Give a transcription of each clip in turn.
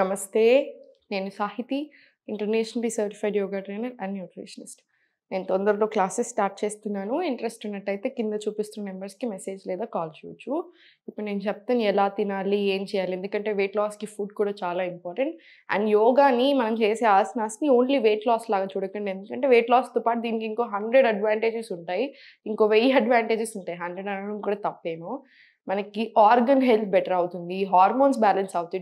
నమస్తే. నేను Sahithi, internationally certified yoga trainer and nutritionist. నేను తొందరలో క్లాసెస్ స్టార్ట్ చేస్తున్నాను. ఇంట్రెస్ట్ ఉన్నట్టయితే కింద చూపిస్తున్న నెంబర్స్‌కి మెసేజ్ లేదా కాల్ చేయొచ్చు. ఇప్పుడు నేను చెప్తాను ఎలా తినాలి, ఏం చేయాలి. ఎందుకంటే వెయిట్ లాస్‌కి ఫుడ్ కూడా చాలా ఇంపార్టెంట్. అండ్ యోగాని మనం చేసే ఆసనాస్‌ని ఓన్లీ వెయిట్ లాస్ లాగా చూడకండి. ఎందుకంటే వెయిట్ లాస్‌తో పాటు దీనికి ఇంకో 100 అడ్వాంటేజెస్ ఉంటాయి. ఇంకో 1000 అడ్వాంటేజెస్ ఉంటాయి. 100 అనడం కూడా తప్పేమో. మనకి ఆర్గన్ హెల్త్ బెటర్ అవుతుంది. హార్మోన్స్ బ్యాలెన్స్ అవుతాయి.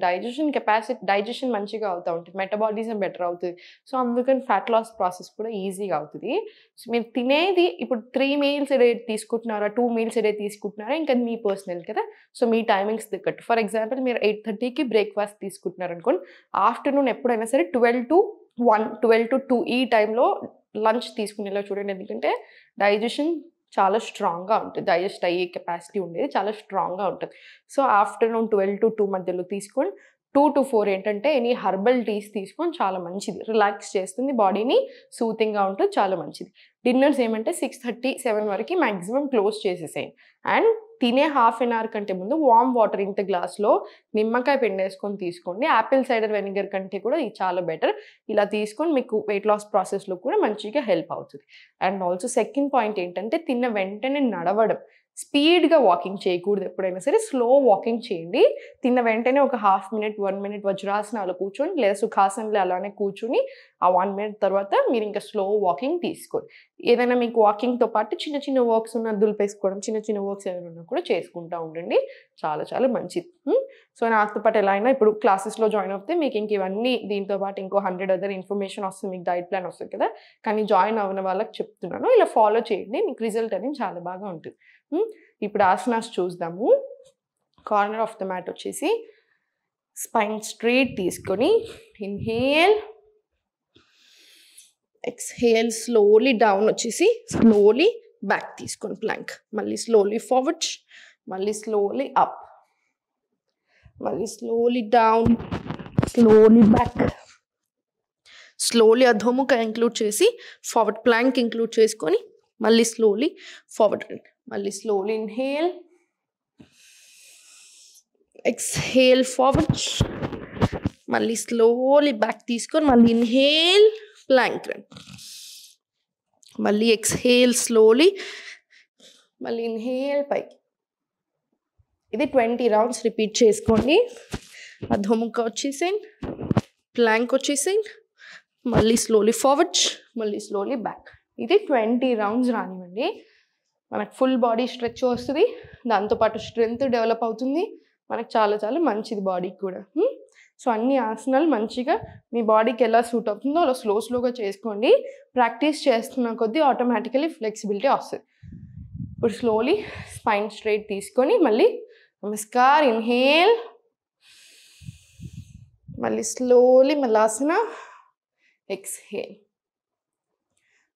డైజెషన్ మంచిగా అవుతా ఉంటుంది. మెటబాలిజం బెటర్ అవుతది. సో, అందుకని ఫ్యాట్ లాస్ ప్రాసెస్ కూడా ఈజీగా అవుతది. సో, మీరు తినేది ఇప్పుడు 3 మీల్స్ ఎ డే తీసుకుంటున్నారా? 2 మీల్స్ ఎ డే తీసుకుంటున్నారా? ఇంకా మీ పర్సనల్ కదా! సో, మీ టైమింగ్స్ తగ్గట్టు. ఫర్ ఎగ్జాంపుల్ మీరు 8:30కి బ్రేక్‌ఫాస్ట్ తీసుకుంటున్నారనుకోండి. ఆఫ్టర్‌నూన్ ఎప్పుడైనా సరే 12-1, 12-2 ఈ టైంలో లంచ్ తీసుకునేలా చూడండి. ఎందుకంటే డైజెషన్ చాలా స్ట్రాంగ్‌గా ఉంటది. డైజెస్ట్ అయ్యే కెపాసిటీ ఉండేది చాలా స్ట్రాంగ్‌గా ఉంటది. సో, ఆఫ్టర్‌నూన్ 12-2 మధ్యలో తీసుకొని 2-4 ఏంటంటే ఎనీ హెర్బల్ టీస్ తీసుకొని చాలా మంచిది. రిలాక్స్ చేస్తుంది. బాడీని సూతింగ్‌గా ఉంటది. చాలా మంచిది. డిన్నర్స్ ఏమంటే 6:30, 7 వరకి మాక్సిమం క్లోజ్ చేసేసేయండి. అండ్ తినే హాఫ్ ఎన్ అవర్ కంటే ముందు వార్మ్ వాటర్ ఇంత గ్లాస్‌లో నిమ్మకాయ పిండేసుకొని తీసుకోండి. యాపిల్ సైడర్ వెనిగర్ కంటే కూడా ఇది చాలా బెటర్. ఇలా తీసుకొని మీకు వెయిట్ లాస్ ప్రాసెస్‌లో కూడా మంచిగా హెల్ప్ అవుతది. అండ్ ఆల్సో సెకండ్ పాయింట్ ఏంటంటే తిన్న వెంటనే నడవడం. స్పీడ్‌గా వాకింగ్ చేయకూడదు ఎప్పుడైనా సరే. స్లో వాకింగ్ చేయండి. తిన్న వెంటనే ఒక హాఫ్ మినిట్, 1 మినిట్ వజ్రాసనాలో కూర్చొని లేదా సుఖాసనంలో అలానే కూర్చొని ఆ 1 మినిట్ తర్వాత మీరింకా స్లో వాకింగ్ తీసుకోండి. ఏదైనా మీకు వాకింగ్‌తో పాటు చిన్న చిన్న వర్క్స్ ఉన్న దులిపేసుకోవడం, చిన్న చిన్న వర్క్స్ ఏమైనా ఉన్నా కూడా చేసుకుంటా ఉండండి. చాలా చాలా మంచిది. సో, నాతో పాటు ఎలా అయినా ఇప్పుడు క్లాసెస్‌లో జాయిన్ అవుతే మీకు ఇంక ఇవన్నీ దీంతో పాటు ఇంకో 100 అదర్ ఇన్ఫర్మేషన్ వస్తుంది. మీకు డైట్ ప్లాన్ వస్తది కదా! కానీ జాయిన్ అవ్వని వాళ్ళకి చెప్తున్నాను. ఇలా ఫాలో చేయండి. మీకు రిజల్ట్ అనేది చాలా బాగా ఉంటుంది. ఇప్పుడు ఆసనాస్ చూద్దాము. కార్నర్ ఆఫ్ ద మ్యాట్ వచ్చేసి స్పైన్ స్ట్రెయిట్ తీసుకొని ఇన్‌హేల్, ఎక్స్‌హేల్ స్లోలీ డౌన్ వచ్చేసి స్లోలీ బ్యాక్ తీసుకొని ప్లాంక్. మళ్ళీ స్లోలీ ఫార్వర్డ్, మళ్ళీ స్లోలీ అప్, మళ్ళీ slowly down, slowly back. Slowly అధోముఖ ఇంక్లూడ్ చేసి ఫార్వర్డ్ ప్లాంక్ ఇంక్లూడ్ చేసుకొని మళ్ళీ స్లోలీ ఫార్వర్డ్ రండి. మళ్ళీ స్లోలీ ఇన్‌హేల్, ఎక్స్‌హేల్ ఫార్వర్డ్, మళ్ళీ స్లోలీ బ్యాక్ తీసుకొని మళ్ళీ ఇన్‌హేల్ ప్లాంక్ రండి. మళ్ళీ ఎక్స్‌హేల్ స్లోలీ, మళ్ళీ ఇన్‌హేల్ పైకి. ఇది 20 రౌండ్స్ రిపీట్ చేసుకోండి. అధోముఖ వచ్చేసేయండి, ప్లాంక్ వచ్చేసేయండి, మళ్ళీ స్లోలీ ఫార్వర్డ్, మళ్ళీ స్లోలీ బ్యాక్. ఇది 20 రౌండ్స్ రానివ్వండి. మనకు ఫుల్ బాడీ స్ట్రెచ్ వస్తుంది. దాంతోపాటు స్ట్రెంగ్త్ డెవలప్ అవుతుంది. మనకు చాలా చాలా మంచిది బాడీకి కూడా. సో, అన్ని ఆసనాలు మంచిగా మీ బాడీకి ఎలా సూట్ అవుతుందో అలా స్లోగా చేసుకోండి. ప్రాక్టీస్ చేస్తున్న కొద్దీ ఆటోమేటికలీ ఫ్లెక్సిబిలిటీ వస్తుంది. ఇప్పుడు స్లోలీ స్పైన్ స్ట్రైట్ తీసుకొని మళ్ళీ నమస్కార్ ఇన్హేల్, మళ్ళీ స్లోలీ మలాసన, ఎక్స్హేల్,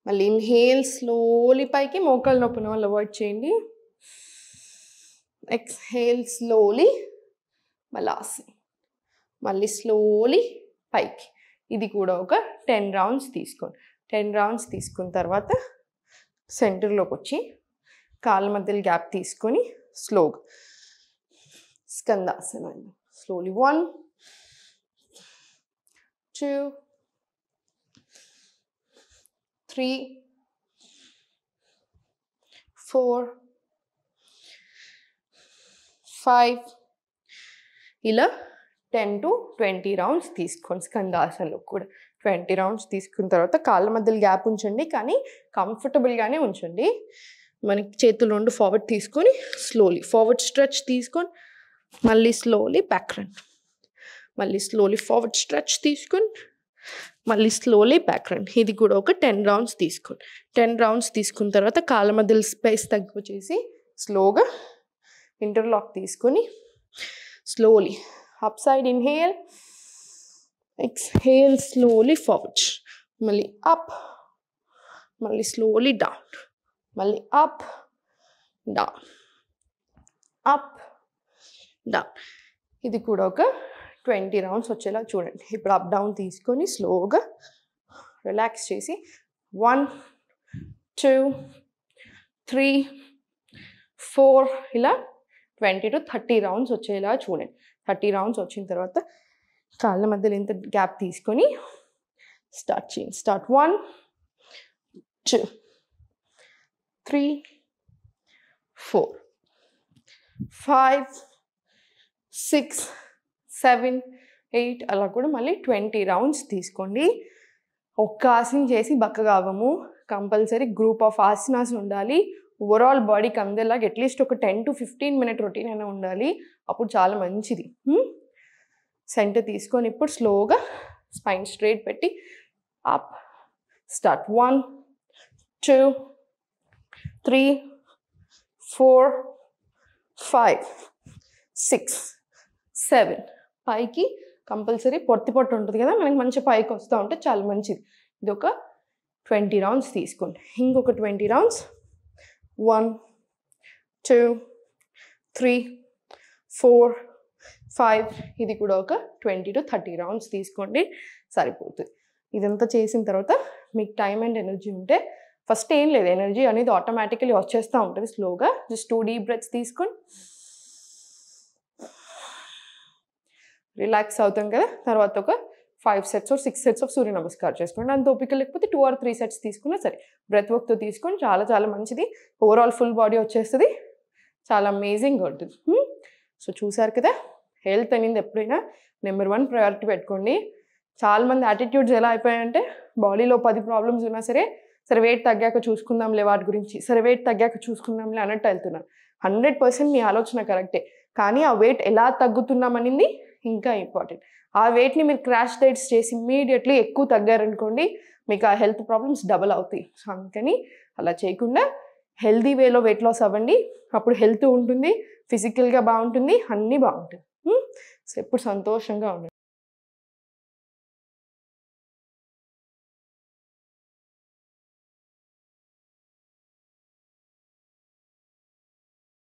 మళ్ళీ ఇన్హేల్ స్లోలీ పైకి. మోకాలు నొప్పున వాళ్ళు అవాయిడ్ చేయండి. ఎక్స్హేల్ స్లోలీ మలాసన, మళ్ళీ స్లోలీ పైకి. ఇది కూడా ఒక 10 రౌండ్స్ తీసుకోండి. 10 రౌండ్స్ తీసుకున్న తర్వాత సెంటర్లోకి వచ్చి కాళ్ళ మధ్యలో గ్యాప్ తీసుకొని స్లోగా స్కందాసన. స్లోలీ 1, 2, 3, 4, 5 ఇలా 10-20 రౌండ్స్ తీసుకోండి. స్కందాసనలో కూడా 20 రౌండ్స్ తీసుకున్న తర్వాత కాళ్ళ మధ్యలో గ్యాప్ ఉంచండి, కానీ కంఫర్టబుల్గానే ఉంచండి. మనకి చేతులు 2 ఫార్వర్డ్ తీసుకొని స్లోలీ ఫార్వర్డ్ స్ట్రెచ్ తీసుకొని మళ్ళీ స్లోలీ బ్యాక్ రండి. మళ్ళీ స్లోలీ ఫార్వర్డ్ స్ట్రెచ్ తీసుకొని మళ్ళీ స్లోలీ బ్యాక్ రండి. ఇది కూడా ఒక 10 రౌండ్స్ తీసుకోండి. 10 రౌండ్స్ తీసుకున్న తర్వాత కాళ్ళ మధ్యలో స్పేస్ తగ్గిపోచేసి స్లోగా ఇంటర్లాక్ తీసుకొని slowly up side inhale, exhale slowly forward, మళ్ళీ అప్, మళ్ళీ స్లోలీ డౌన్, మళ్ళీ అప్ డౌన్, అప్ డౌన్. ఇది కూడా ఒక 20 రౌండ్స్ వచ్చేలా చూడండి. ఇప్పుడు అప్ డౌన్ తీసుకొని స్లోగా రిలాక్స్ చేసి 1, 2, 3, 4 ఇలా 20-30 రౌండ్స్ వచ్చేలా చూడండి. 30 రౌండ్స్ వచ్చిన తర్వాత కాళ్ళ మధ్యలో ఇంత గ్యాప్ తీసుకొని స్టార్ట్ చేయండి. స్టార్ట్ 1 2 3 4 5 6 7 8 అలా కూడా మళ్ళీ 20 రౌండ్స్ తీసుకోండి. ఒక్క ఆసనం చేసి బక్కగా అవ్వము. కంపల్సరీ గ్రూప్ ఆఫ్ ఆసనాస్ ఉండాలి. ఓవరాల్ బాడీకి అందేలాగా అట్లీస్ట్ ఒక 10 to 15 మినిట్ రొటీన్ అయినా ఉండాలి. అప్పుడు చాలా మంచిది. సెంటర్ తీసుకొని ఇప్పుడు స్లోగా స్పైన్ స్ట్రైట్ పెట్టి అప్. స్టార్ట్ 1 2 3 4 5 6 7 పైకి కంపల్సరీ పొట్టి ఉంటుంది కదా, మనకి మంచి పైకి వస్తూ ఉంటే చాలా మంచిది. ఇది ఒక 20 రౌండ్స్ తీసుకోండి. ఇంకొక 20 రౌండ్స్ 1 2 3 4 5 ఇది కూడా ఒక 20 to 30 రౌండ్స్ తీసుకోండి, సరిపోతుంది. ఇదంతా చేసిన తర్వాత మీకు టైం అండ్ ఎనర్జీ ఉంటే ఫస్ట్ ఏం లేదు, ఎనర్జీ అనేది ఆటోమేటికలీ వచ్చేస్తూ ఉంటుంది స్లోగా. జస్ట్ 2 డీప్ బ్రెత్స్ తీసుకొని రిలాక్స్ అవుతాం కదా. తర్వాత ఒక 5 sets or 6 sets ఆఫ్ సూర్య నమస్కారం చేసుకోండి. అంత ఓపిక లేకపోతే 2 or 3 sets తీసుకున్నా సరే. బ్రెత్ వర్క్తో తీసుకొని చాలా చాలా మంచిది. ఓవరాల్ ఫుల్ బాడీ వచ్చేస్తుంది, చాలా అమేజింగ్గా ఉంటుంది. సో చూసారు కదా, హెల్త్ అనేది ఎప్పుడైనా నెంబర్ 1 ప్రయారిటీ పెట్టుకోండి. చాలామంది యాటిట్యూడ్స్ ఎలా అయిపోయాయంటే బాడీలో 10 ప్రాబ్లమ్స్ ఉన్నా సరే వెయిట్ తగ్గాక చూసుకుందాంలే వాటి గురించి, వెయిట్ తగ్గాక చూసుకుందాంలే అన్నట్టు వెళ్తున్నారు. 100% మీ ఆలోచన కరెక్టే, కానీ ఆ వెయిట్ ఎలా తగ్గుతున్నామనింది ఇంకా ఇంపార్టెంట్. ఆ వెయిట్ని మీరు క్రాష్ డైట్స్ చేసి ఇమ్మీడియట్లీ ఎక్కువ తగ్గారనుకోండి, మీకు ఆ హెల్త్ ప్రాబ్లమ్స్ డబల్ అవుతాయి. సో అందుకని అలా చేయకుండా హెల్దీ వేలో వెయిట్ లాస్ అవ్వండి. అప్పుడు హెల్త్ ఉంటుంది, ఫిజికల్గా బాగుంటుంది, అన్నీ బాగుంటుంది. సో ఎప్పుడు సంతోషంగా ఉండండి.